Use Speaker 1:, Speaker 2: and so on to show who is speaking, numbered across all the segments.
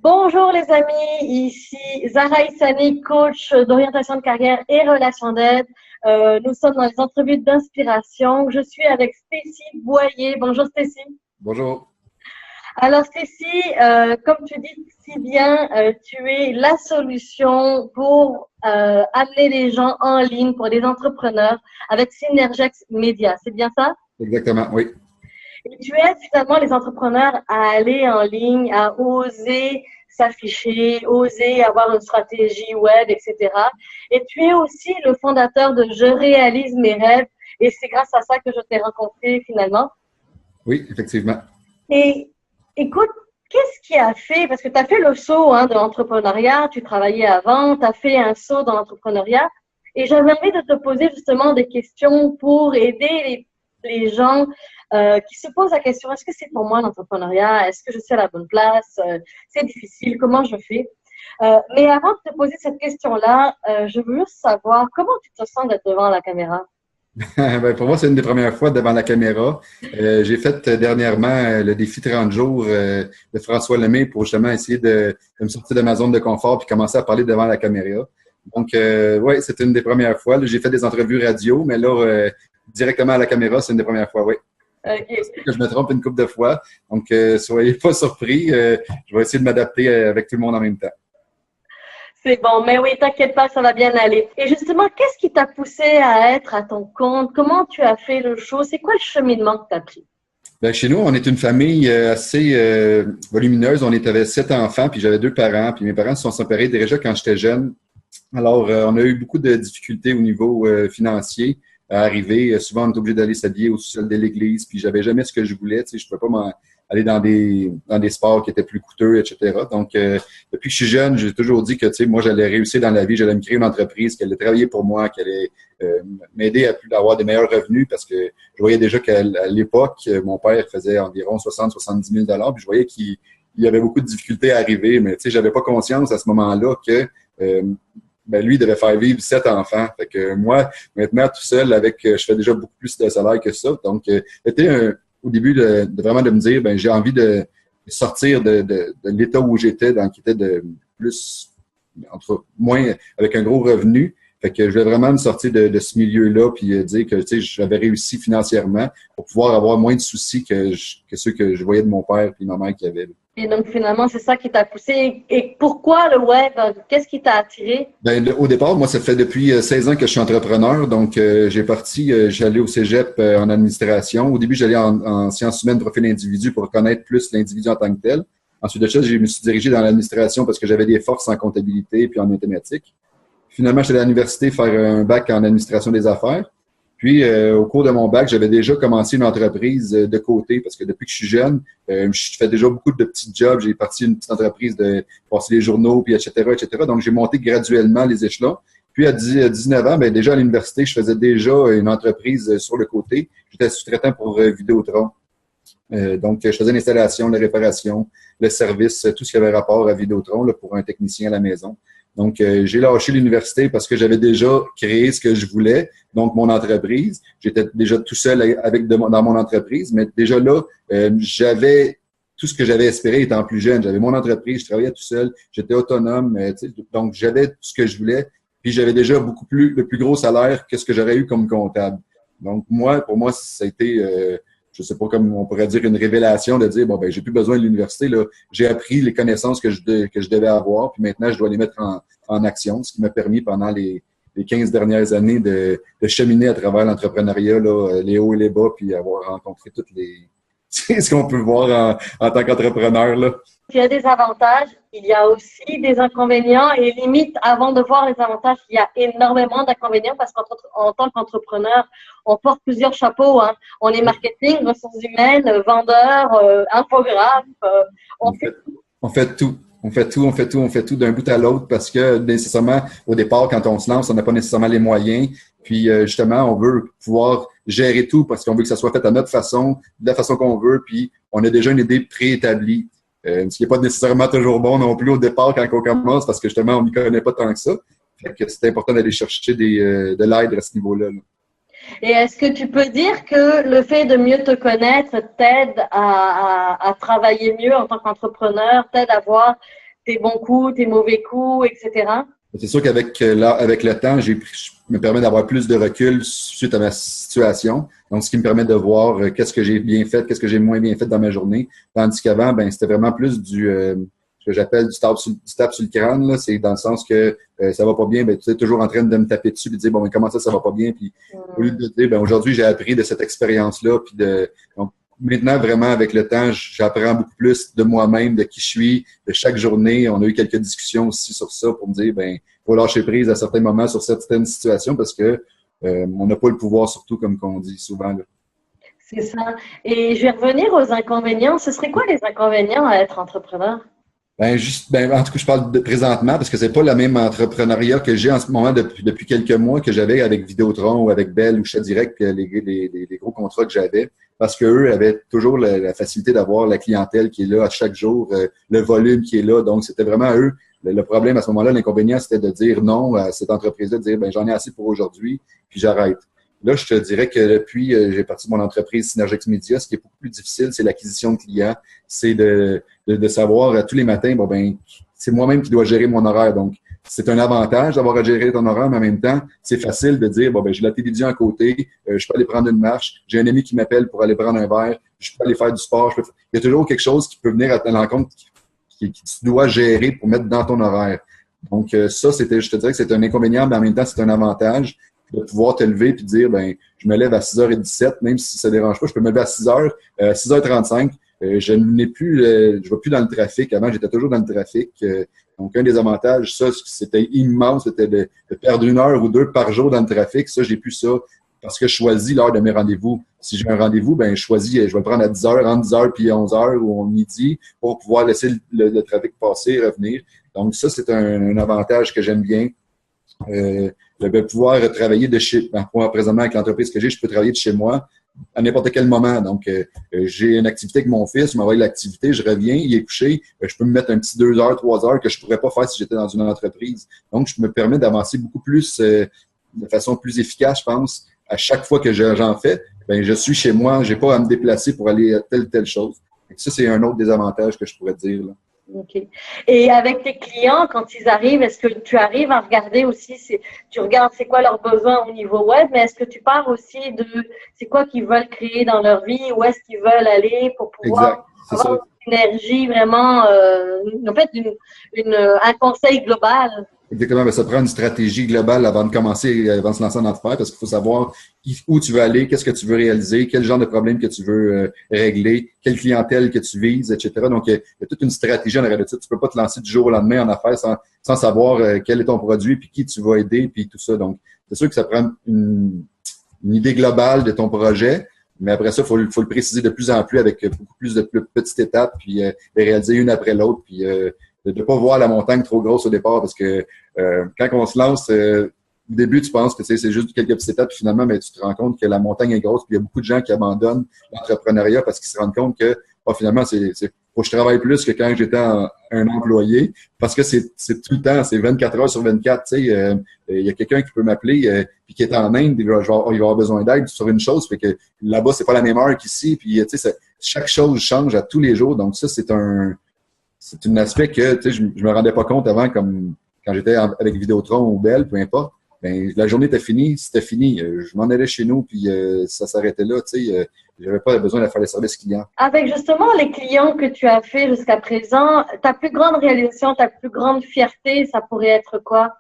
Speaker 1: Bonjour les amis, ici Zahra Issani, coach d'orientation de carrière et relations d'aide. Nous sommes dans les entrevues d'inspiration. Je suis avec Stécie Boyer. Bonjour Stécie.
Speaker 2: Bonjour.
Speaker 1: Alors Stécie, comme tu dis si bien, tu es la solution pour amener les gens en ligne, pour les entrepreneurs avec Synergex Media. C'est bien ça?
Speaker 2: Exactement, oui.
Speaker 1: Et tu aides finalement les entrepreneurs à aller en ligne, à oser s'afficher, oser avoir une stratégie web, etc. Et tu es aussi le fondateur de Je réalise mes rêves. Et c'est grâce à ça que je t'ai rencontré finalement.
Speaker 2: Oui, effectivement.
Speaker 1: Et écoute, qu'est-ce qui a fait, parce que tu as fait le saut de l'entrepreneuriat, tu travaillais avant, tu as fait un saut dans l'entrepreneuriat. Et j'avais envie de te poser justement des questions pour aider les gens qui se posent la question, est-ce que c'est pour moi l'entrepreneuriat? Est-ce que je suis à la bonne place? C'est difficile, comment je fais? Mais avant de te poser cette question-là, je veux juste savoir comment tu te sens d'être devant la caméra?
Speaker 2: Ben, pour moi, c'est une des premières fois devant la caméra. J'ai fait dernièrement le défi 30 jours de François Lemay pour justement essayer de me sortir de ma zone de confort puis commencer à parler devant la caméra. Donc, oui, c'était une des premières fois. Là, j'ai fait des entrevues radio, mais là, directement à la caméra, c'est une des premières fois, oui.
Speaker 1: OK.
Speaker 2: Que je me trompe une couple de fois. Donc, soyez pas surpris. Je vais essayer de m'adapter avec tout le monde en même temps.
Speaker 1: C'est bon, mais oui, t'inquiète pas, ça va bien aller. Et justement, qu'est-ce qui t'a poussé à être à ton compte? Comment tu as fait le show? C'est quoi le cheminement que tu as pris?
Speaker 2: Ben, chez nous, on est une famille assez volumineuse. Avait 7 enfants, puis j'avais 2 parents, puis mes parents se sont séparés déjà quand j'étais jeune. Alors, on a eu beaucoup de difficultés au niveau financier à arriver. Souvent, on est obligé d'aller s'habiller au sous-sol de l'église, puis j'avais jamais ce que je voulais. Tu sais, je pouvais pas aller dans des sports qui étaient plus coûteux, etc. Donc, depuis que je suis jeune, j'ai toujours dit que, tu sais, moi, j'allais réussir dans la vie, j'allais me créer une entreprise, qu'elle allait travailler pour moi, qu'elle allait m'aider à avoir des meilleurs revenus parce que je voyais déjà qu'à l'époque, mon père faisait environ 60-70 000 $, puis je voyais qu'il y avait beaucoup de difficultés à arriver, mais tu sais, j'avais pas conscience à ce moment-là que ben lui, il devait faire vivre 7 enfants. Fait que moi, maintenant, tout seul, je fais déjà beaucoup plus de salaire que ça. Donc, c'était au début de me dire, ben j'ai envie de sortir de l'état où j'étais, qui était de plus, entre moins, avec un gros revenu. Fait que je voulais vraiment me sortir de ce milieu-là puis dire que, tu sais, j'avais réussi financièrement pour pouvoir avoir moins de soucis que ceux que je voyais de mon père puis ma mère qui avaient.
Speaker 1: Et donc, finalement, c'est ça qui t'a poussé. Et pourquoi le web? Qu'est-ce qui t'a attiré?
Speaker 2: Ben, au départ, moi, ça fait depuis 16 ans que je suis entrepreneur. Donc, j'allais au cégep en administration. Au début, j'allais en sciences humaines, profil individu pour connaître plus l'individu en tant que tel. Ensuite de ça, je me suis dirigé dans l'administration parce que j'avais des forces en comptabilité puis en mathématiques. Finalement, j'étais allé à l'université faire un bac en administration des affaires. Puis, au cours de mon bac, j'avais déjà commencé une entreprise de côté parce que depuis que je suis jeune, je fais déjà beaucoup de petits jobs. J'ai parti une petite entreprise de passer les journaux, puis etc., etc. Donc, j'ai monté graduellement les échelons. Puis, à 19 ans, ben, déjà à l'université, je faisais déjà une entreprise sur le côté. J'étais sous-traitant pour Vidéotron. Donc, je faisais l'installation, la réparation, le service, tout ce qui avait rapport à Vidéotron là, pour un technicien à la maison. Donc, j'ai lâché l'université parce que j'avais déjà créé ce que je voulais, donc mon entreprise. J'étais déjà tout seul dans mon entreprise, mais déjà là, j'avais tout ce que j'avais espéré étant plus jeune. J'avais mon entreprise, je travaillais tout seul, j'étais autonome, donc j'avais tout ce que je voulais. Puis j'avais déjà le plus gros salaire que ce que j'aurais eu comme comptable. Donc, pour moi, ça a été je sais pas comme on pourrait dire une révélation de dire bon ben j'ai plus besoin de l'université là, j'ai appris les connaissances que je devais avoir puis maintenant je dois les mettre en action, ce qui m'a permis pendant les 15 dernières années de cheminer à travers l'entrepreneuriat là, les hauts et les bas puis avoir rencontré toutes les c'est ce qu'on peut voir en tant qu'entrepreneur là.
Speaker 1: Il y a des avantages, il y a aussi des inconvénients et limite, avant de voir les avantages, il y a énormément d'inconvénients parce qu'en tant qu'entrepreneur, on porte plusieurs chapeaux. On est marketing, ressources humaines, vendeur, infographe. On fait
Speaker 2: On fait tout. On fait tout d'un bout à l'autre parce que nécessairement, au départ, quand on se lance, on n'a pas nécessairement les moyens. Puis justement, on veut pouvoir gérer tout parce qu'on veut que ça soit fait à notre façon, de la façon qu'on veut, puis on a déjà une idée préétablie. Ce qui n'est pas nécessairement toujours bon non plus au départ quand on commence parce que justement, on n'y connaît pas tant que ça. Fait que c'est important d'aller chercher de l'aide à ce niveau-là. Là.
Speaker 1: Et est-ce que tu peux dire que le fait de mieux te connaître t'aide à travailler mieux en tant qu'entrepreneur, t'aide à voir tes bons coups, tes mauvais coups, etc.
Speaker 2: C'est sûr qu'avec avec le temps, je me permets d'avoir plus de recul suite à ma situation. Donc, ce qui me permet de voir qu'est-ce que j'ai bien fait, qu'est-ce que j'ai moins bien fait dans ma journée. Tandis qu'avant, ben c'était vraiment plus ce que j'appelle du tape sur le crâne. Là. C'est dans le sens que ça va pas bien, ben tu es toujours en train de me taper dessus et de dire bon, mais comment ça va pas bien. Puis au lieu de dire ben aujourd'hui j'ai appris de cette expérience-là, puis donc maintenant, vraiment, avec le temps, j'apprends beaucoup plus de moi-même, de qui je suis, de chaque journée. On a eu quelques discussions aussi sur ça pour me dire, ben, faut lâcher prise à certains moments sur certaines situations parce que on n'a pas le pouvoir, surtout comme qu'on dit souvent. Là.
Speaker 1: C'est ça. Et je vais revenir aux inconvénients. Ce serait quoi les inconvénients à être entrepreneur?
Speaker 2: En tout cas, je parle de présentement parce que c'est pas le même entrepreneuriat que j'ai en ce moment depuis quelques mois que j'avais avec Vidéotron ou avec Bell ou Chat Direct, les gros contrats que j'avais. Parce qu'eux avaient toujours la facilité d'avoir la clientèle qui est là à chaque jour, le volume qui est là. Donc, c'était vraiment eux. Le problème à ce moment-là, l'inconvénient, c'était de dire non à cette entreprise-là, de dire ben j'en ai assez pour aujourd'hui, puis j'arrête. Là, je te dirais que depuis, j'ai parti de mon entreprise Synergex Media, ce qui est beaucoup plus difficile, c'est l'acquisition de clients. C'est de savoir tous les matins, bon ben, c'est moi-même qui dois gérer mon horaire. Donc, c'est un avantage d'avoir à gérer ton horaire, mais en même temps, c'est facile de dire, bon ben, j'ai la télévision à côté, je peux aller prendre une marche, j'ai un ami qui m'appelle pour aller prendre un verre, je peux aller faire du sport. Il y a toujours quelque chose qui peut venir à ta rencontre que tu dois gérer pour mettre dans ton horaire. Donc, ça, je te dirais que c'est un inconvénient, mais en même temps, c'est un avantage de pouvoir te lever et dire, ben, je me lève à 6h17, même si ça dérange pas, je peux me lever à 6h, 6h35. Je n'ai plus, je vais plus dans le trafic. Avant, j'étais toujours dans le trafic. Donc, un des avantages, ça, c'était immense, c'était de perdre 1 heure ou 2 par jour dans le trafic. Ça, j'ai plus ça parce que je choisis l'heure de mes rendez-vous. Si j'ai un rendez-vous, ben, je choisis, je vais le prendre à 10h, entre 10h puis 11h ou midi pour pouvoir laisser le trafic passer et revenir. Donc, ça, c'est un avantage que j'aime bien. Je vais pouvoir travailler de chez moi. Présentement, avec l'entreprise que j'ai, je peux travailler de chez moi à n'importe quel moment. Donc, j'ai une activité avec mon fils, je m'envoie l'activité, je reviens, il est couché, je peux me mettre un petit 2 heures, 3 heures que je pourrais pas faire si j'étais dans une entreprise. Donc, je me permets d'avancer beaucoup plus de façon plus efficace, je pense. À chaque fois que j'en fais, ben je suis chez moi, j'ai pas à me déplacer pour aller à telle chose. Donc, ça, c'est un autre des avantages que je pourrais dire, là.
Speaker 1: OK. Et avec tes clients, quand ils arrivent, est-ce que tu arrives à regarder aussi, tu regardes c'est quoi leurs besoins au niveau web, mais est-ce que tu pars aussi de c'est quoi qu'ils veulent créer dans leur vie, où est-ce qu'ils veulent aller pour pouvoir avoir une énergie vraiment, en fait, un conseil global?
Speaker 2: Exactement. Ben, ça prend une stratégie globale avant de commencer, avant de se lancer en affaires, parce qu'il faut savoir où tu veux aller, qu'est-ce que tu veux réaliser, quel genre de problème que tu veux régler, quelle clientèle que tu vises, etc. Donc, il y a toute une stratégie en arrière de ça. Tu peux pas te lancer du jour au lendemain en affaires sans savoir quel est ton produit, puis qui tu vas aider, puis tout ça. Donc, c'est sûr que ça prend une idée globale de ton projet. Mais après ça, faut le préciser de plus en plus avec beaucoup plus de petites étapes, puis les réaliser une après l'autre, puis de ne pas voir la montagne trop grosse au départ, parce que quand on se lance, au début, tu penses que c'est juste quelques petites étapes, puis finalement, mais tu te rends compte que la montagne est grosse, puis il y a beaucoup de gens qui abandonnent l'entrepreneuriat parce qu'ils se rendent compte que finalement, faut que je travaille plus que quand j'étais un employé, parce que c'est tout le temps, c'est 24 heures sur 24. Tu sais, il y a quelqu'un qui peut m'appeler, puis qui est en Inde, il va avoir besoin d'aide sur une chose, fait que là-bas, c'est pas la même heure qu'ici, puis tu sais, chaque chose change à tous les jours, donc ça, c'est un aspect que tu sais, je me rendais pas compte avant, comme quand j'étais avec Vidéotron ou Bell, peu importe. Ben, la journée était finie, c'était fini. Je m'en allais chez nous, puis ça s'arrêtait là. Tu sais, j'avais pas besoin de faire les services clients.
Speaker 1: Avec justement les clients que tu as fait jusqu'à présent, ta plus grande réalisation, ta plus grande fierté, ça pourrait être quoi?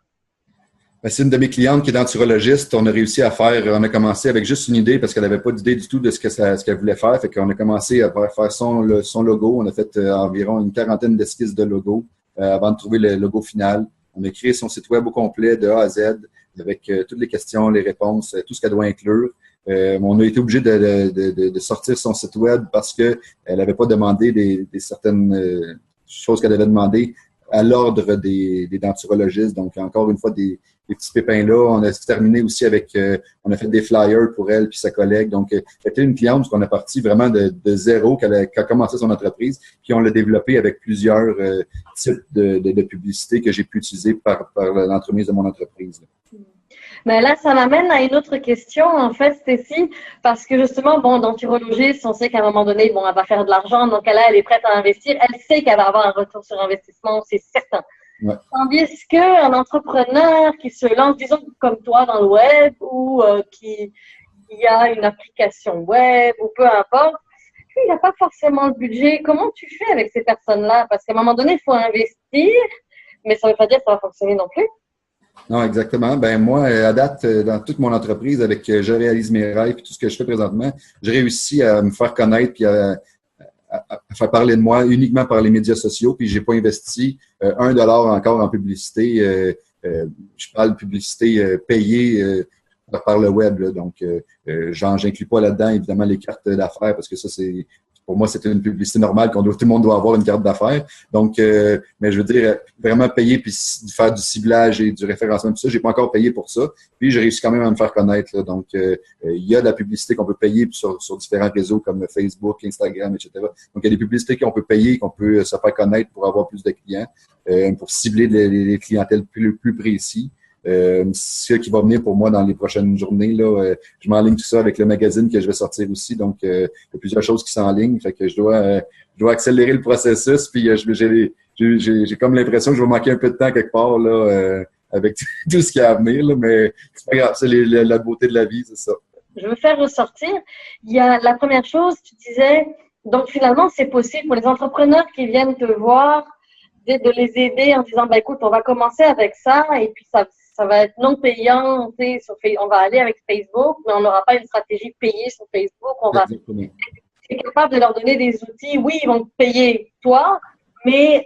Speaker 2: Ben, c'est une de mes clientes qui est denturologiste. On a commencé avec juste une idée parce qu'elle n'avait pas d'idée du tout de ce qu'elle voulait faire. Fait qu'on a commencé à faire son logo. On a fait environ une 40aine d'esquisses de logo avant de trouver le logo final. On a créé son site web au complet de A à Z avec toutes les questions, les réponses, tout ce qu'elle doit inclure. On a été obligé de sortir son site web parce que elle n'avait pas demandé des certaines choses qu'elle avait demandées à l'ordre des denturologistes. Donc, encore une fois, des petits pépins là. On a terminé aussi avec, on a fait des flyers pour elle puis sa collègue. Donc, c'était une cliente qu'on a parti vraiment de zéro, qui a commencé son entreprise, puis on l'a développé avec plusieurs types de publicité que j'ai pu utiliser par l'entremise de mon entreprise.
Speaker 1: Mais là, ça m'amène à une autre question, en fait, Stécie, parce que justement, bon, dans Thyrologiste, on sait qu'à un moment donné, bon, elle va faire de l'argent, donc elle est prête à investir. Elle sait qu'elle va avoir un retour sur investissement, c'est certain.
Speaker 2: Ouais.
Speaker 1: Tandis qu'un entrepreneur qui se lance, disons comme toi dans le web, ou qui a une application web, ou peu importe, lui, il n'a pas forcément le budget. Comment tu fais avec ces personnes-là? Parce qu'à un moment donné, il faut investir, mais ça ne veut pas dire que ça va fonctionner non plus.
Speaker 2: Non, exactement. Ben moi, à date, dans toute mon entreprise, avec Je réalise mes rêves et tout ce que je fais présentement, j'ai réussi à me faire connaître puis à faire parler de moi uniquement par les médias sociaux. Puis j'ai pas investi $1 encore en publicité. Je parle de publicité payée par le web. Là. Donc, j'inclus pas là-dedans, évidemment, les cartes d'affaires parce que ça, c'est pour moi, c'est une publicité normale tout le monde doit avoir une carte d'affaires. Donc, mais je veux dire, vraiment payer puis faire du ciblage et du référencement, tout ça, j'ai pas encore payé pour ça. Puis, j'ai réussi quand même à me faire connaître. Là. Donc, il y a de la publicité qu'on peut payer sur différents réseaux comme Facebook, Instagram, etc. Donc, il y a des publicités qu'on peut payer, qu'on peut se faire connaître pour avoir plus de clients, pour cibler les clientèles plus précis. Ce qui va venir pour moi dans les prochaines journées, là, je m'enligne tout ça avec le magazine que je vais sortir aussi. Donc, il y a plusieurs choses qui s'enlignent. Fait que je dois accélérer le processus. Puis, j'ai comme l'impression que je vais manquer un peu de temps quelque part là, avec tout ce qui est à venir. Là, mais c'est pas grave, c'est la beauté de la vie, c'est ça.
Speaker 1: Je veux faire ressortir. Il y a la première chose, tu disais, donc finalement, c'est possible pour les entrepreneurs qui viennent te voir de les aider en disant, ben écoute, on va commencer avec ça et puis ça va être non payant, on va aller avec Facebook, mais on n'aura pas une stratégie payée sur Facebook. C'est capable de leur donner des outils. Oui, ils vont te payer toi, mais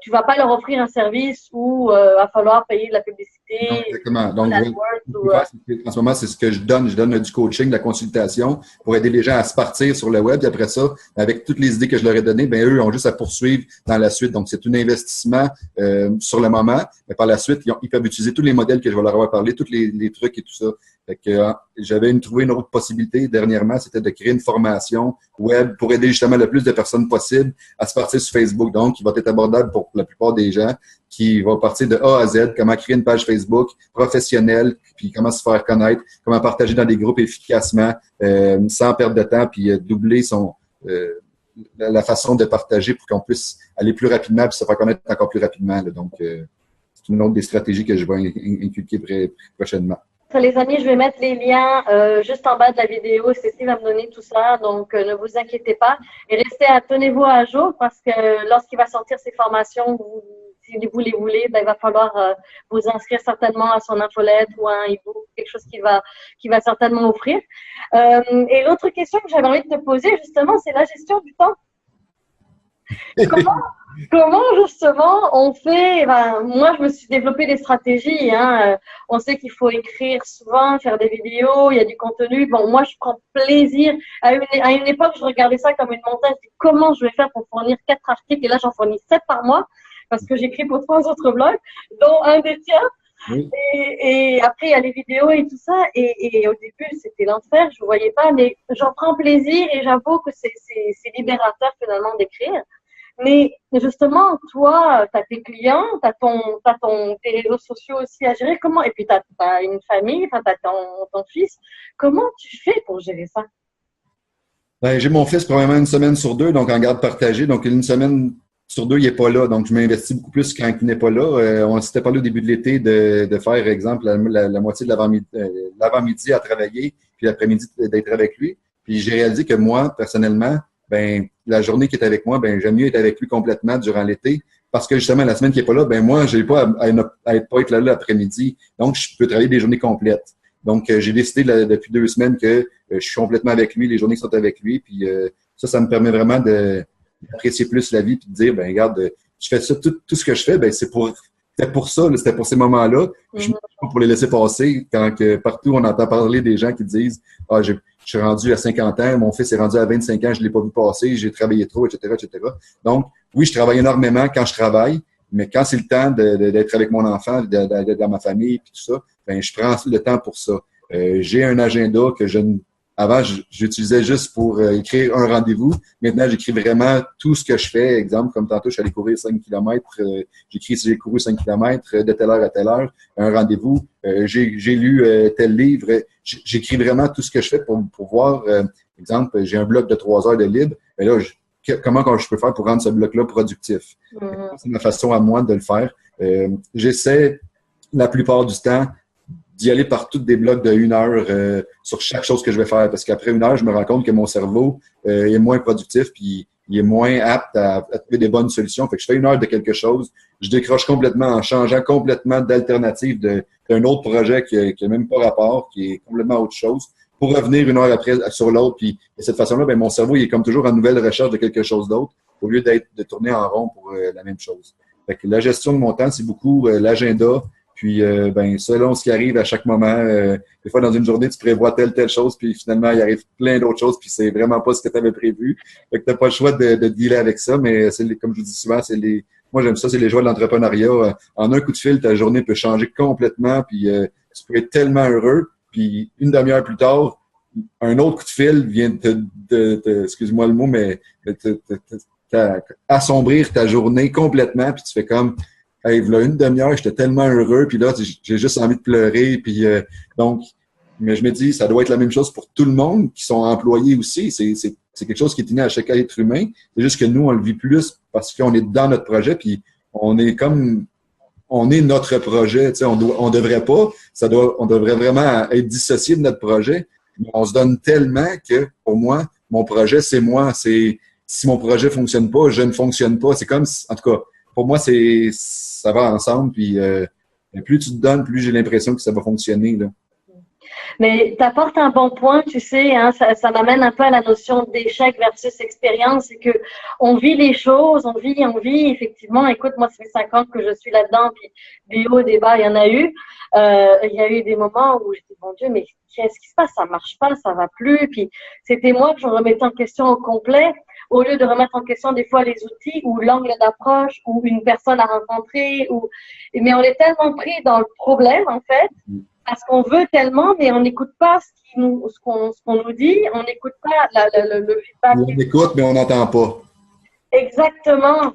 Speaker 1: tu vas pas leur offrir un service où va falloir payer de la publicité.
Speaker 2: Non, exactement. Donc, en ce moment, c'est ce que je donne. Je donne du coaching, de la consultation pour aider les gens à se partir sur le web. Et après ça, avec toutes les idées que je leur ai données, ben eux ont juste à poursuivre dans la suite. Donc, c'est un investissement sur le moment. Mais par la suite, ils peuvent utiliser tous les modèles que je vais leur avoir parlé, tous les trucs et tout ça. Fait que j'avais trouvé une autre possibilité dernièrement, c'était de créer une formation web pour aider justement le plus de personnes possible à se partir sur Facebook. Donc, qui va être abordable pour la plupart des gens, qui va partir de A à Z, comment créer une page Facebook professionnelle, puis comment se faire connaître, comment partager dans des groupes efficacement, sans perdre de temps, puis doubler la façon de partager pour qu'on puisse aller plus rapidement puis se faire connaître encore plus rapidement. Là. Donc, c'est une autre des stratégies que je vais inculquer prochainement.
Speaker 1: Les amis, je vais mettre les liens juste en bas de la vidéo. Cécile va me donner tout ça, donc ne vous inquiétez pas. Et tenez-vous à jour parce que lorsqu'il va sortir ces formations, si vous les voulez, ben, il va falloir vous inscrire certainement à son infolette ou à un e-book, quelque chose qu'il va certainement offrir. Et l'autre question que j'avais envie de te poser, justement, c'est la gestion du temps. Comment justement on fait, moi je me suis développé des stratégies, on sait qu'il faut écrire souvent, faire des vidéos, il y a du contenu. Bon, moi je prends plaisir. À une époque, je regardais ça comme une montagne. Je dis, comment je vais faire pour fournir 4 articles et là j'en fournis 7 par mois parce que j'écris pour 3 autres blogs, dont un des tiens. Oui. Et après il y a les vidéos et tout ça et au début c'était l'enfer, je ne voyais pas, mais j'en prends plaisir et j'avoue que c'est libérateur finalement d'écrire. Mais justement, toi, tu as tes clients, tu as tes réseaux sociaux aussi à gérer. Comment? Et puis, tu as une famille, tu as ton fils. Comment tu fais pour gérer ça?
Speaker 2: Ben, j'ai mon fils probablement une semaine sur 2, donc en garde partagée. Donc, une semaine sur 2, il n'est pas là. Donc, je m'investis beaucoup plus quand il n'est pas là. On s'était parlé au début de l'été de faire, par exemple, la moitié de l'avant-midi à travailler, puis l'après-midi d'être avec lui. Puis, j'ai réalisé que moi, personnellement, ben la journée qui est avec moi, ben j'aime mieux être avec lui complètement durant l'été parce que justement la semaine qui est pas là, ben moi j'ai pas à être là l'après-midi, donc je peux travailler des journées complètes. Donc j'ai décidé depuis 2 semaines que je suis complètement avec lui, les journées qui sont avec lui, puis ça me permet vraiment d'apprécier plus la vie puis de dire ben regarde, je fais ça tout ce que je fais, ben c'était pour ça, c'était pour ces moments-là. Je me dis pas pour les laisser passer quand partout on entend parler des gens qui disent je suis rendu à 50 ans, mon fils est rendu à 25 ans, je ne l'ai pas vu passer, j'ai travaillé trop, etc., etc. Donc, oui, je travaille énormément quand je travaille, mais quand c'est le temps d'être avec mon enfant, d'être dans ma famille et tout ça, ben je prends le temps pour ça. J'ai un agenda que je ne Avant, j'utilisais juste pour écrire un rendez-vous. Maintenant, j'écris vraiment tout ce que je fais. Exemple, comme tantôt, je suis allé courir 5 km. J'écris si j'ai couru 5 km de telle heure à telle heure, un rendez-vous. J'ai lu tel livre. J'écris vraiment tout ce que je fais pour voir. Exemple, j'ai un bloc de 3 heures de libre. Et là, comment je peux faire pour rendre ce bloc-là productif? C'est ma façon à moi de le faire. J'essaie la plupart du temps d'y aller par toutes des blocs de 1 heure sur chaque chose que je vais faire. Parce qu'après 1 heure, je me rends compte que mon cerveau est moins productif puis il est moins apte à trouver des bonnes solutions. Fait que je fais 1 heure de quelque chose, je décroche complètement en changeant complètement d'alternative d'un autre projet qui a même pas rapport, qui est complètement autre chose, pour revenir 1 heure après sur l'autre. Puis de cette façon-là, ben, mon cerveau il est comme toujours en nouvelle recherche de quelque chose d'autre au lieu de tourner en rond pour la même chose. Fait que la gestion de mon temps, c'est beaucoup l'agenda. Puis, ben, selon ce qui arrive à chaque moment, des fois, dans une journée, tu prévois telle chose, puis finalement, il arrive plein d'autres choses, puis c'est vraiment pas ce que tu avais prévu. Fait que t'as pas le choix de dealer avec ça, mais comme je vous dis souvent, moi, j'aime ça, c'est les joies de l'entrepreneuriat. En un coup de fil, ta journée peut changer complètement, puis tu peux être tellement heureux, puis une demi-heure plus tard, un autre coup de fil vient excuse-moi le mot, mais assombrir ta journée complètement, puis tu fais comme, hey, voilà une demi-heure, j'étais tellement heureux, puis là, j'ai juste envie de pleurer, puis donc, mais je me dis, ça doit être la même chose pour tout le monde qui sont employés aussi. C'est quelque chose qui est inné à chaque être humain. C'est juste que nous, on le vit plus parce qu'on est dans notre projet, puis on est notre projet. Tu sais, on devrait pas, on devrait vraiment être dissocié de notre projet. Mais on se donne tellement que, pour moi, mon projet, c'est moi. Si mon projet fonctionne pas, je ne fonctionne pas. C'est comme, en tout cas, pour moi, ça va ensemble. Puis plus tu te donnes, plus j'ai l'impression que ça va fonctionner, là.
Speaker 1: Mais tu apportes un bon point, tu sais, hein, ça m'amène un peu à la notion d'échec versus expérience, c'est que on vit les choses, on vit, effectivement. Écoute, moi, ça fait 5 ans que je suis là-dedans, puis des hauts, des bas, il y en a eu. Il y a eu des moments où j'étais, mon Dieu, mais qu'est-ce qui se passe? Ça marche pas, ça va plus. Puis c'était moi que je remettais en question au complet, au lieu de remettre en question des fois les outils ou l'angle d'approche ou une personne à rencontrer. Mais on est tellement pris dans le problème, en fait, parce qu'on veut tellement, mais on n'écoute pas ce qu'on nous dit, on n'écoute pas le feedback.
Speaker 2: On écoute, mais on n'entend pas.
Speaker 1: Exactement.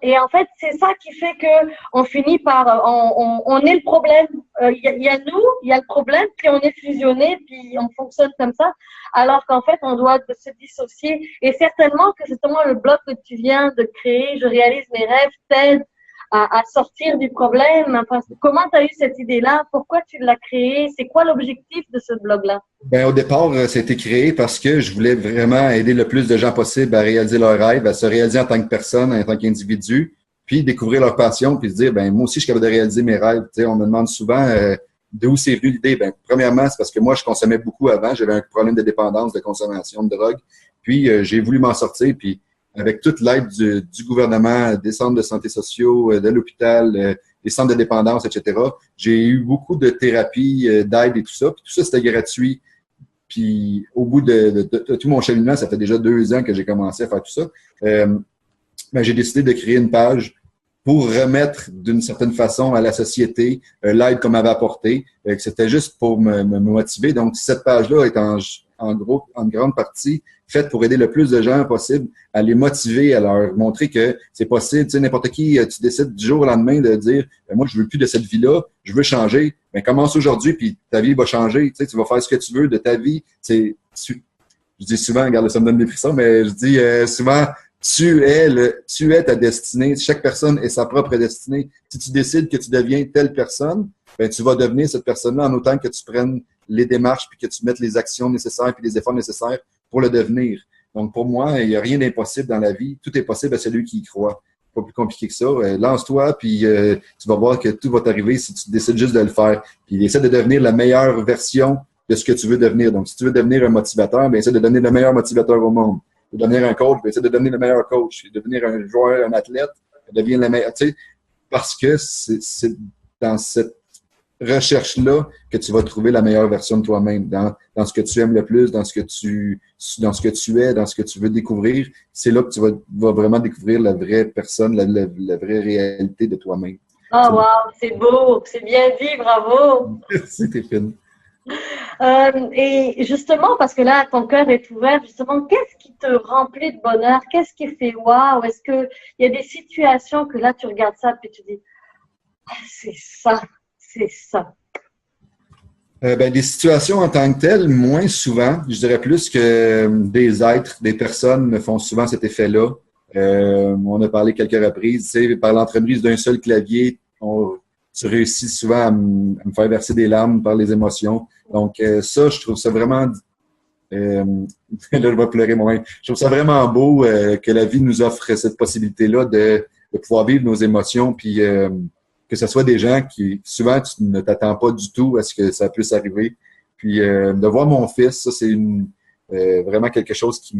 Speaker 1: Et en fait, c'est ça qui fait que on finit par, on est le problème. Il y a nous, il y a le problème, puis on est fusionné, puis on fonctionne comme ça. Alors qu'en fait, on doit se dissocier. Et certainement que justement le bloc que tu viens de créer, je réalise mes rêves, t'aide à sortir du problème. Enfin, comment tu as eu cette idée-là? Pourquoi tu l'as créé? C'est quoi l'objectif de ce blog-là?
Speaker 2: Ben, au départ, ça a été créé parce que je voulais vraiment aider le plus de gens possible à réaliser leurs rêves, à se réaliser en tant que personne, en tant qu'individu, puis découvrir leur passion, puis se dire, ben moi aussi, je suis capable de réaliser mes rêves. Tu sais, on me demande souvent d'où c'est venu l'idée. Ben, premièrement, c'est parce que moi, je consommais beaucoup avant. J'avais un problème de dépendance, de consommation de drogue. Puis, j'ai voulu m'en sortir, puis avec toute l'aide du gouvernement, des centres de santé sociaux, de l'hôpital, des centres de dépendance, etc. J'ai eu beaucoup de thérapies, d'aide et tout ça. Puis tout ça, c'était gratuit. Puis au bout de tout mon cheminement, ça fait déjà 2 ans que j'ai commencé à faire tout ça. Ben, j'ai décidé de créer une page pour remettre d'une certaine façon à la société l'aide qu'on m'avait apportée. C'était juste pour me motiver. Donc, cette page-là est en grande partie faite pour aider le plus de gens possible, à les motiver, à leur montrer que c'est possible. Tu sais, n'importe qui, tu décides du jour au lendemain de dire moi, je veux plus de cette vie-là, je veux changer. Mais commence aujourd'hui, puis ta vie va changer. Tu sais, tu vas faire ce que tu veux de ta vie. Je dis souvent, regarde, ça me donne des frissons, mais je dis souvent, tu es ta destinée. Chaque personne est sa propre destinée. Si tu décides que tu deviens telle personne, ben tu vas devenir cette personne-là en autant que tu prennes les démarches puis que tu mettes les actions nécessaires puis les efforts nécessaires pour le devenir. Donc, pour moi, il n'y a rien d'impossible dans la vie. Tout est possible à celui qui y croit. Pas plus compliqué que ça. Lance-toi, puis tu vas voir que tout va t'arriver si tu décides juste de le faire. Puis essaie de devenir la meilleure version de ce que tu veux devenir. Donc, si tu veux devenir un motivateur, ben essaie de devenir le meilleur motivateur au monde. De devenir un coach, ben essaie de devenir le meilleur coach. De devenir un joueur, un athlète, deviens le meilleur. Tu sais, parce que c'est dans cette recherche-là que tu vas trouver la meilleure version de toi-même, dans ce que tu aimes le plus, dans ce que tu es, dans ce que tu veux découvrir. C'est là que tu vas vraiment découvrir la vraie personne, la vraie réalité de toi-même.
Speaker 1: Oh, wow, c'est beau, c'est bien dit, bravo!
Speaker 2: C'était fine.
Speaker 1: Et justement, parce que là, ton cœur est ouvert, justement, qu'est-ce qui te remplit de bonheur? Qu'est-ce qui fait waouh? Est-ce qu'il y a des situations que là, tu regardes ça puis tu dis, ah, c'est ça, c'est ça.
Speaker 2: Des situations en tant que telles, moins souvent. Je dirais plus que des êtres, des personnes me font souvent cet effet-là. On a parlé quelques reprises, tu sais, par l'entremise d'un seul clavier, tu réussis souvent à me faire verser des larmes par les émotions. Donc ça, je trouve ça vraiment... là, je vais pleurer moi-même. Je trouve ça vraiment beau que la vie nous offre cette possibilité-là de pouvoir vivre nos émotions, puis que ce soit des gens qui, souvent, tu ne t'attends pas du tout à ce que ça puisse arriver. Puis de voir mon fils, ça, c'est vraiment quelque chose qui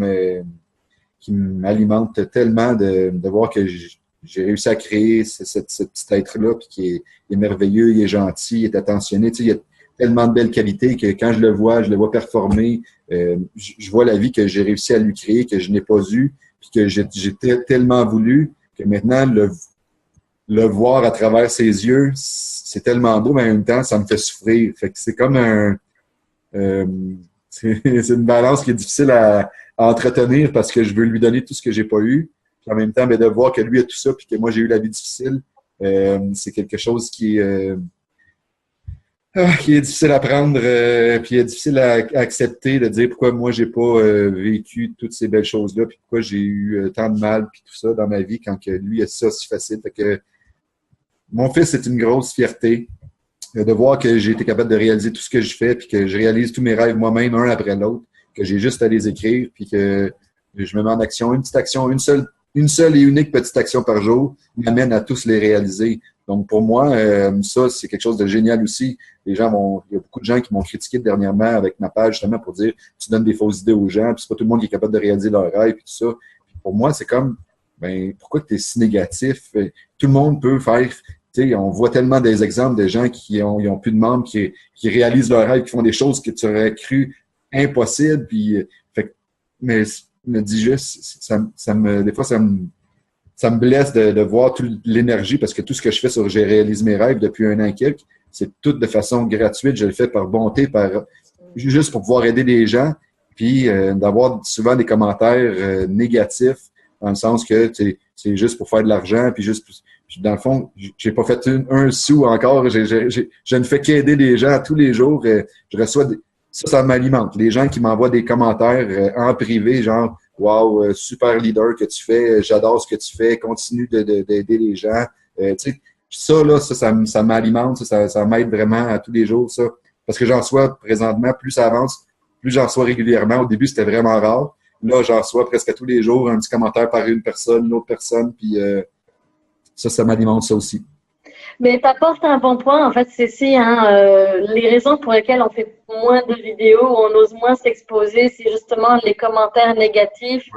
Speaker 2: m'alimente tellement de voir que j'ai réussi à créer ce petit être-là, puis il est merveilleux, il est gentil, il est attentionné. Tu sais, il y a tellement de belles qualités que quand je le vois performer, je vois la vie que j'ai réussi à lui créer, que je n'ai pas eue, puis que j'ai tellement voulu que maintenant, le voir à travers ses yeux, c'est tellement beau, mais en même temps, ça me fait souffrir. Fait que c'est comme c'est une balance qui est difficile à entretenir parce que je veux lui donner tout ce que j'ai pas eu. Puis en même temps, de voir que lui a tout ça puis que moi, j'ai eu la vie difficile, c'est quelque chose qui est difficile à prendre, puis est difficile à accepter, de dire pourquoi moi, j'ai pas vécu toutes ces belles choses-là, puis pourquoi j'ai eu tant de mal, puis tout ça dans ma vie quand que lui a ça si facile. Fait que mon fils, c'est une grosse fierté de voir que j'ai été capable de réaliser tout ce que je fais, puis que je réalise tous mes rêves moi-même, un après l'autre, que j'ai juste à les écrire, puis que je me mets en action. Une petite action, une seule et unique petite action par jour m'amène à tous les réaliser. Donc, pour moi, ça, c'est quelque chose de génial aussi. Il y a beaucoup de gens qui m'ont critiqué dernièrement avec ma page, justement, pour dire tu donnes des fausses idées aux gens, puis c'est pas tout le monde qui est capable de réaliser leurs rêves, puis tout ça. Puis pour moi, c'est comme, pourquoi tu es si négatif? Tout le monde peut faire. On voit tellement des exemples de gens qui ont plus de membres, qui réalisent leurs rêves, qui font des choses que tu aurais cru impossibles. Puis, mais je me dis juste, des fois, ça me blesse de voir toute l'énergie parce que tout ce que je fais sur J'ai réalisé mes rêves depuis 1 an et quelques, c'est tout de façon gratuite. Je le fais par bonté, juste pour pouvoir aider les gens. Puis, d'avoir souvent des commentaires négatifs dans le sens que c'est juste pour faire de l'argent, puis dans le fond, j'ai pas fait un sou encore. Je ne fais qu'aider les gens tous les jours. Je reçois ça m'alimente. Les gens qui m'envoient des commentaires en privé, genre wow, super leader que tu fais, j'adore ce que tu fais, continue d'aider les gens. Ça m'alimente, ça m'aide vraiment à tous les jours, ça. Parce que j'en reçois présentement, plus ça avance, plus j'en reçois régulièrement. Au début, c'était vraiment rare. Là, j'en reçois presque tous les jours un petit commentaire par une personne, une autre personne, puis ça m'alimente ça aussi.
Speaker 1: Mais tu apportes un bon point, en fait, Cécile, les raisons pour lesquelles on fait moins de vidéos, on ose moins s'exposer, c'est justement les commentaires négatifs.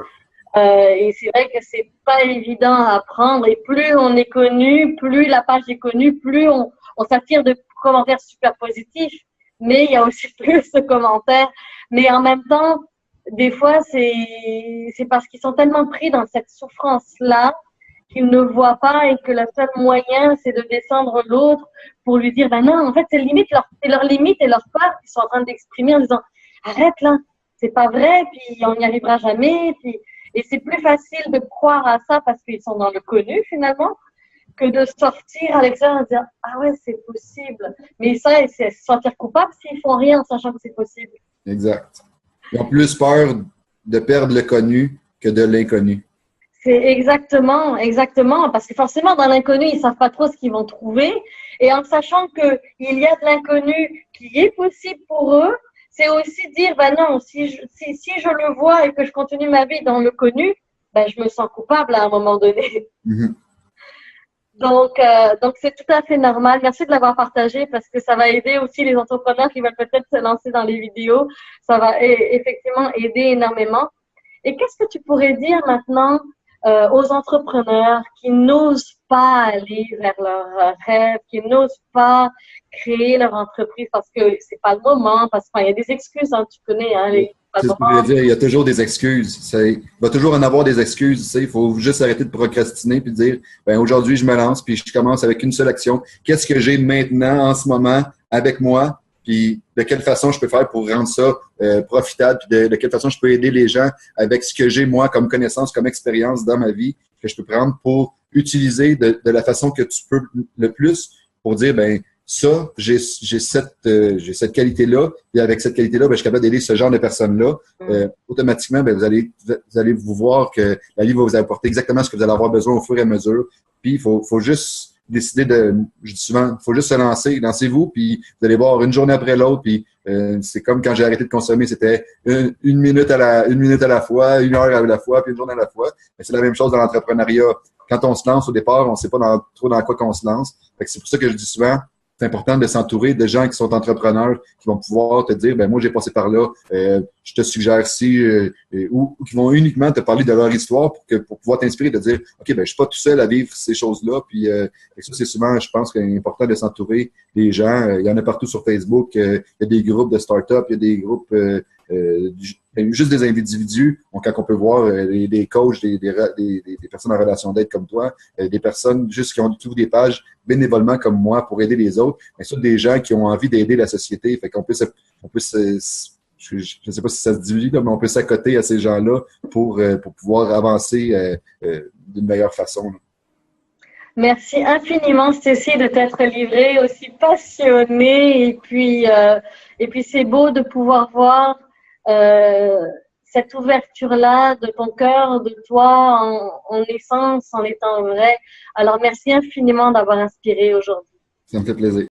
Speaker 1: Et c'est vrai que c'est pas évident à prendre. Et plus on est connu, plus la page est connue, plus on s'attire de commentaires super positifs. Mais il y a aussi plus de commentaires. Mais en même temps, des fois, c'est parce qu'ils sont tellement pris dans cette souffrance-là qu'ils ne voient pas et que le seul moyen, c'est de descendre l'autre pour lui dire, non, en fait, c'est leur limite et leur peur qu'ils sont en train d'exprimer en disant, arrête là, c'est pas vrai, puis on n'y arrivera jamais, et c'est plus facile de croire à ça parce qu'ils sont dans le connu finalement, que de sortir à l'extérieur et dire, ah ouais, c'est possible. Mais ça, c'est se sentir coupable s'ils font rien en sachant que c'est possible.
Speaker 2: Exact. Ils ont plus peur de perdre le connu que de l'inconnu.
Speaker 1: C'est exactement, parce que forcément, dans l'inconnu, ils savent pas trop ce qu'ils vont trouver. Et en sachant qu'il y a de l'inconnu qui est possible pour eux, c'est aussi dire, non, si je le vois et que je continue ma vie dans le connu, je me sens coupable à un moment donné.
Speaker 2: Mm-hmm.
Speaker 1: Donc c'est tout à fait normal. Merci de l'avoir partagé parce que ça va aider aussi les entrepreneurs qui veulent peut-être se lancer dans les vidéos. Ça va effectivement aider énormément. Et qu'est-ce que tu pourrais dire maintenant aux entrepreneurs qui n'osent pas aller vers leurs rêves, qui n'osent pas créer leur entreprise parce que c'est pas le moment, parce qu'il y a des excuses, tu connais,
Speaker 2: c'est ce que je veux dire, il y a toujours des excuses. Il va toujours en avoir des excuses. Il faut juste arrêter de procrastiner puis dire, aujourd'hui, je me lance puis je commence avec une seule action. Qu'est-ce que j'ai maintenant, en ce moment, avec moi, puis de quelle façon je peux faire pour rendre ça profitable, puis de quelle façon je peux aider les gens avec ce que j'ai, moi, comme connaissance, comme expérience dans ma vie, que je peux prendre pour utiliser de la façon que tu peux le plus pour dire, ben ça, j'ai cette qualité-là, et avec cette qualité-là, ben, je suis capable d'aider ce genre de personnes-là. Automatiquement, ben, vous allez vous voir que la vie va vous apporter exactement ce que vous allez avoir besoin au fur et à mesure. Puis, il faut juste décider je dis souvent, il faut juste se lancer. Lancez-vous, puis vous allez voir une journée après l'autre, puis c'est comme quand j'ai arrêté de consommer, c'était une minute à la fois, 1 heure à la fois, puis une journée à la fois. Mais c'est la même chose dans l'entrepreneuriat. Quand on se lance au départ, on ne sait pas trop dans quoi qu'on se lance. Fait que c'est pour ça que je dis souvent, c'est important de s'entourer de gens qui sont entrepreneurs, qui vont pouvoir te dire, ben moi j'ai passé par là, je te suggère ci, ou qui vont uniquement te parler de leur histoire pour pouvoir t'inspirer, de dire, ok, ben je suis pas tout seul à vivre ces choses-là. Puis ça c'est souvent, je pense qu'il est important de s'entourer des gens. Il y en a partout sur Facebook. Il y a des groupes de start-up, il y a des groupes juste des individus. Donc, quand on peut voir des coachs, des personnes en relation d'aide comme toi, des personnes juste qui ont tout des pages bénévolement comme moi pour aider les autres, mais surtout des gens qui ont envie d'aider la société. Fait qu'on peut je ne sais pas si ça se dit, là, mais on peut s'accoter à ces gens-là pour pouvoir avancer d'une meilleure façon. Là.
Speaker 1: Merci infiniment, Stécie, de t'être livrée aussi passionnée. Et puis c'est beau de pouvoir voir cette ouverture-là de ton cœur, de toi, en essence, en étant vrai. Alors, merci infiniment d'avoir inspiré aujourd'hui.
Speaker 2: Ça me fait plaisir.